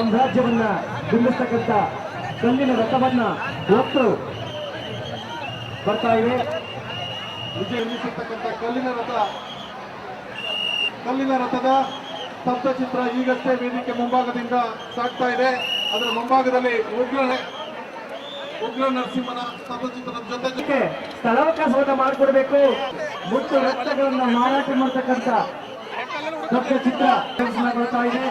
ಸಾಮ್ರಾಜ್ಯವನ್ನ ಬಿಂಬಿಸ್ತಕ್ಕಂಥ ಕಲ್ಲಿನ ರಥವನ್ನ ಹೊತ್ತು ಬರ್ತಾ ಇವೆ. ವಿಜಯ ಎನ್ನಿಸತಕ್ಕಂಥ ಕಲ್ಲಿನ ರಥದ ಸ್ತಬ್ಧಚಿತ್ರ ಈಗಷ್ಟೇ ವೇದಿಕೆ ಮುಂಭಾಗದಿಂದ ಸಾಗ್ತಾ ಇದೆ. ಅದರ ಮುಂಭಾಗದಲ್ಲಿ ಉಗ್ರ ನರಸಿಂಹನ ಸ್ತಬ್ಧಚಿತ್ರದ ಜೊತೆಗೆ ಸ್ಥಳಾವಕಾಶವನ್ನ ಮಾಡಿಕೊಡ್ಬೇಕು. ಮುಟ್ಟು ರಕ್ತಗಳನ್ನ ಮಾರಾಟ ಮಾಡತಕ್ಕಂಥ ಸ್ತಬ್ಧಚಿತ್ರ ಬರ್ತಾ ಇದೆ.